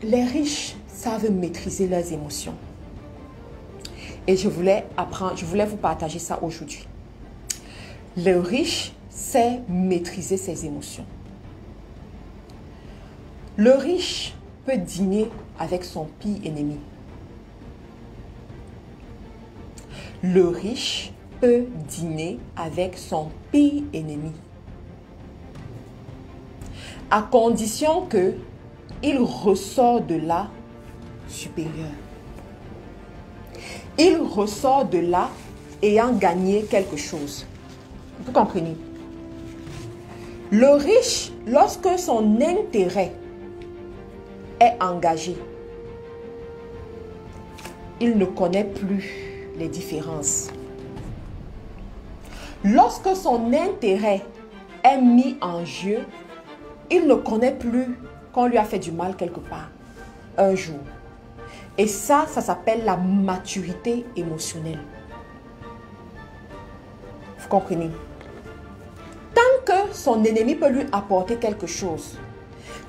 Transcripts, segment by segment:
Les riches savent maîtriser leurs émotions. Et je voulais vous partager ça aujourd'hui. Le riche sait maîtriser ses émotions. Le riche peut dîner avec son pire ennemi. Le riche peut dîner avec son pire ennemi. À condition que il ressort de là supérieur. Il ressort de là ayant gagné quelque chose. Vous comprenez? Le riche, lorsque son intérêt est engagé, il ne connaît plus les différences. Lorsque son intérêt est mis en jeu, il ne connaît plus qu'on lui a fait du mal quelque part, un jour. Et ça s'appelle la maturité émotionnelle. Vous comprenez? Tant que son ennemi peut lui apporter quelque chose,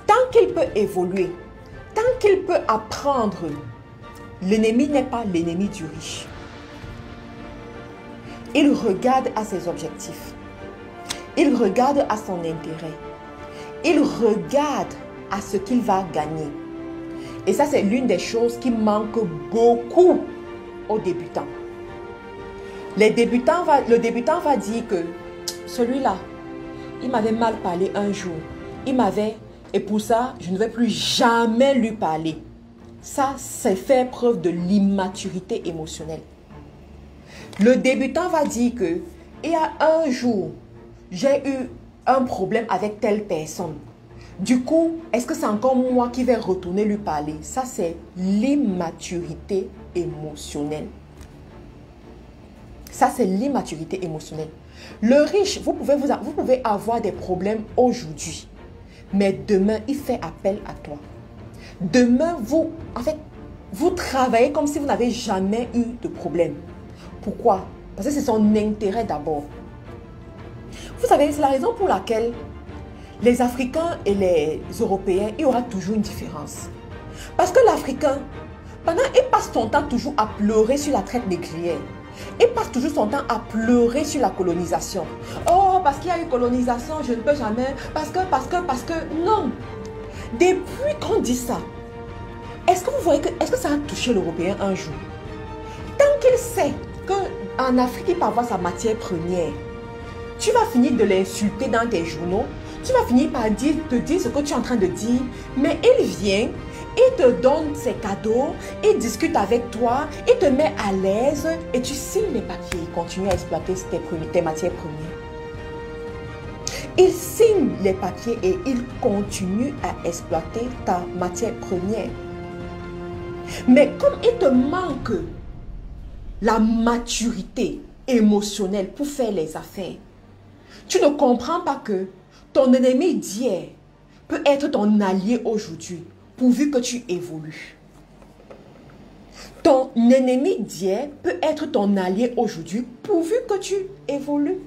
tant qu'il peut évoluer, tant qu'il peut apprendre, l'ennemi n'est pas l'ennemi du riche. Il regarde à ses objectifs. Il regarde à son intérêt. Il regarde à ce qu'il va gagner. Et ça, c'est l'une des choses qui manque beaucoup aux débutants. Le débutant va dire que celui-là, il m'avait mal parlé un jour. Et pour ça, je ne vais plus jamais lui parler. Ça, c'est faire preuve de l'immaturité émotionnelle. Le débutant va dire que il y a un jour, j'ai eu un problème avec telle personne. Du coup, est-ce que c'est encore moi qui vais retourner lui parler? Ça, c'est l'immaturité émotionnelle. Ça, c'est l'immaturité émotionnelle. Le riche, vous pouvez avoir des problèmes aujourd'hui. Mais demain, il fait appel à toi. Demain, vous travaillez comme si vous n'avez jamais eu de problème. Pourquoi? Parce que c'est son intérêt d'abord. Vous savez, c'est la raison pour laquelle les Africains et les Européens, il y aura toujours une différence. Parce que l'Africain, il passe son temps toujours à pleurer sur la traite négrière. Il passe toujours son temps à pleurer sur la colonisation. Oh, parce qu'il y a eu colonisation, je ne peux jamais. Parce que, non. Depuis qu'on dit ça, est-ce que vous voyez est-ce que ça a touché l'Européen un jour? Tant qu'il sait qu'en Afrique, il peut avoir sa matière première, tu vas finir de l'insulter dans tes journaux. Tu vas finir par te dire ce que tu es en train de dire. Mais il vient, il te donne ses cadeaux, il discute avec toi, il te met à l'aise et tu signes les papiers. Il continue à exploiter tes matières premières. Il signe les papiers et il continue à exploiter ta matière première. Mais comme il te manque la maturité émotionnelle pour faire les affaires, tu ne comprends pas que ton ennemi d'hier peut être ton allié aujourd'hui, pourvu que tu évolues. Ton ennemi d'hier peut être ton allié aujourd'hui, pourvu que tu évolues.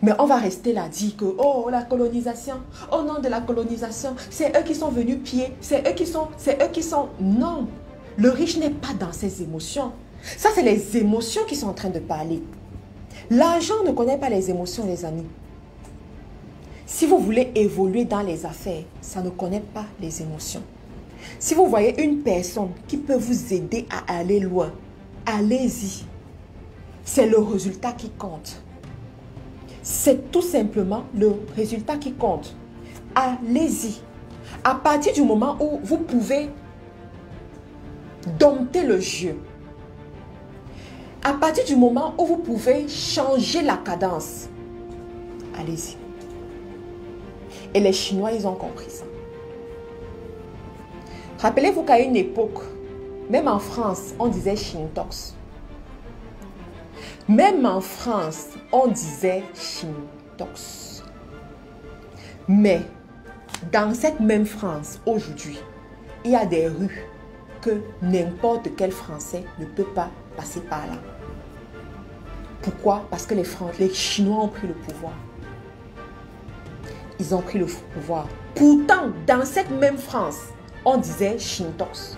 Mais on va rester là, dire que, oh, la colonisation, au nom de la colonisation, c'est eux qui sont venus piller, c'est eux qui sont... Non, le riche n'est pas dans ses émotions. Ça, c'est les émotions qui sont en train de parler. L'argent ne connaît pas les émotions, les amis. Si vous voulez évoluer dans les affaires, ça ne connaît pas les émotions. Si vous voyez une personne qui peut vous aider à aller loin, allez-y. C'est le résultat qui compte. C'est tout simplement le résultat qui compte. Allez-y. À partir du moment où vous pouvez dompter le jeu, à partir du moment où vous pouvez changer la cadence, allez-y. Et les Chinois, ils ont compris ça. Rappelez-vous qu'à une époque, même en France, on disait Shintox. Même en France, on disait Shintox. Mais dans cette même France, aujourd'hui, il y a des rues que n'importe quel Français ne peut pas passer par là. Pourquoi? Parce que les Chinois ont pris le pouvoir. Ils ont pris le pouvoir. Pourtant, dans cette même France, on disait Shintox.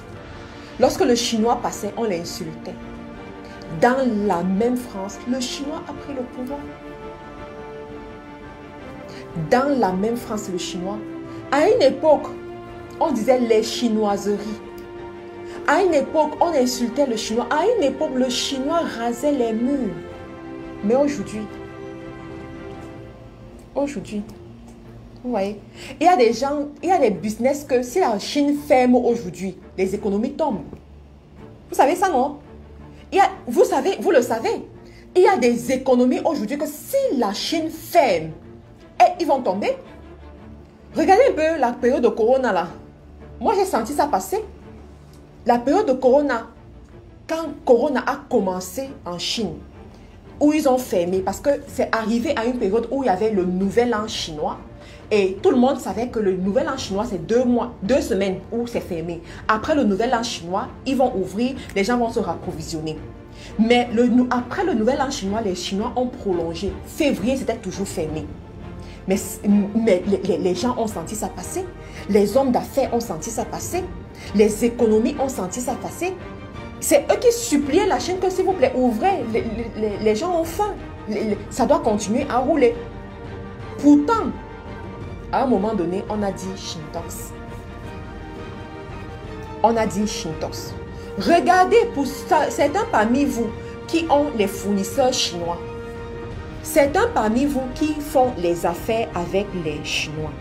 Lorsque le Chinois passait, on l'insultait. Dans la même France, le Chinois a pris le pouvoir. Dans la même France, le Chinois. À une époque, on disait les chinoiseries. À une époque, on insultait le Chinois. À une époque, le Chinois rasait les murs. Mais aujourd'hui, vous voyez, il y a des gens, il y a des business que si la Chine ferme aujourd'hui, les économies tombent. Vous savez ça, non? Vous le savez, il y a des économies aujourd'hui que si la Chine ferme, ils vont tomber. Regardez un peu la période de Corona là. Moi, j'ai senti ça passer. La période de Corona, quand Corona a commencé en Chine, où ils ont fermé, parce que c'est arrivé à une période où il y avait le nouvel an chinois, et tout le monde savait que le nouvel an chinois, c'est 2 semaines où c'est fermé. Après le nouvel an chinois, ils vont ouvrir, les gens vont se rapprovisionner. Mais après le nouvel an chinois, les Chinois ont prolongé. Février, c'était toujours fermé. Mais les gens ont senti ça passer. Les hommes d'affaires ont senti ça passer. Les économies ont senti ça passer. C'est eux qui suppliaient la Chine que s'il vous plaît, ouvrez. Les gens ont faim. Ça doit continuer à rouler. Pourtant, à un moment donné, on a dit Shintox. On a dit Shintox. Regardez pour certains parmi vous qui ont les fournisseurs chinois. Certains parmi vous qui font les affaires avec les Chinois.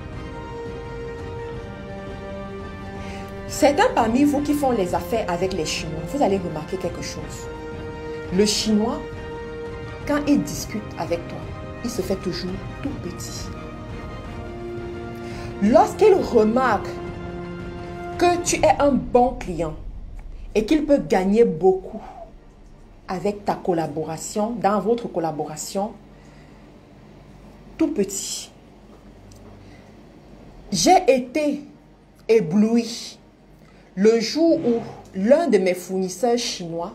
Certains parmi vous qui font les affaires avec les Chinois, vous allez remarquer quelque chose. Le Chinois, quand il discute avec toi, il se fait toujours tout petit. Lorsqu'il remarque que tu es un bon client et qu'il peut gagner beaucoup avec ta collaboration, dans votre collaboration, tout petit. J'ai été ébloui le jour où l'un de mes fournisseurs chinois,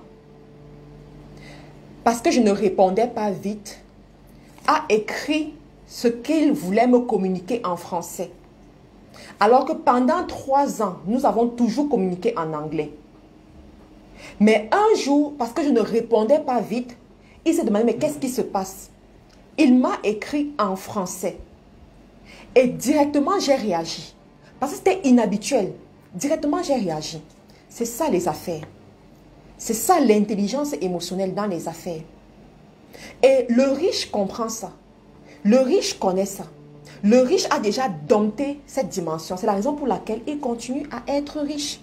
parce que je ne répondais pas vite, a écrit ce qu'il voulait me communiquer en français. Alors que pendant 3 ans, nous avons toujours communiqué en anglais. Mais un jour, parce que je ne répondais pas vite, il s'est demandé, mais qu'est-ce qui se passe? Il m'a écrit en français. Et directement, j'ai réagi. Parce que c'était inhabituel. Directement, j'ai réagi. C'est ça les affaires. C'est ça l'intelligence émotionnelle dans les affaires. Et le riche comprend ça. Le riche connaît ça. Le riche a déjà dompté cette dimension. C'est la raison pour laquelle il continue à être riche.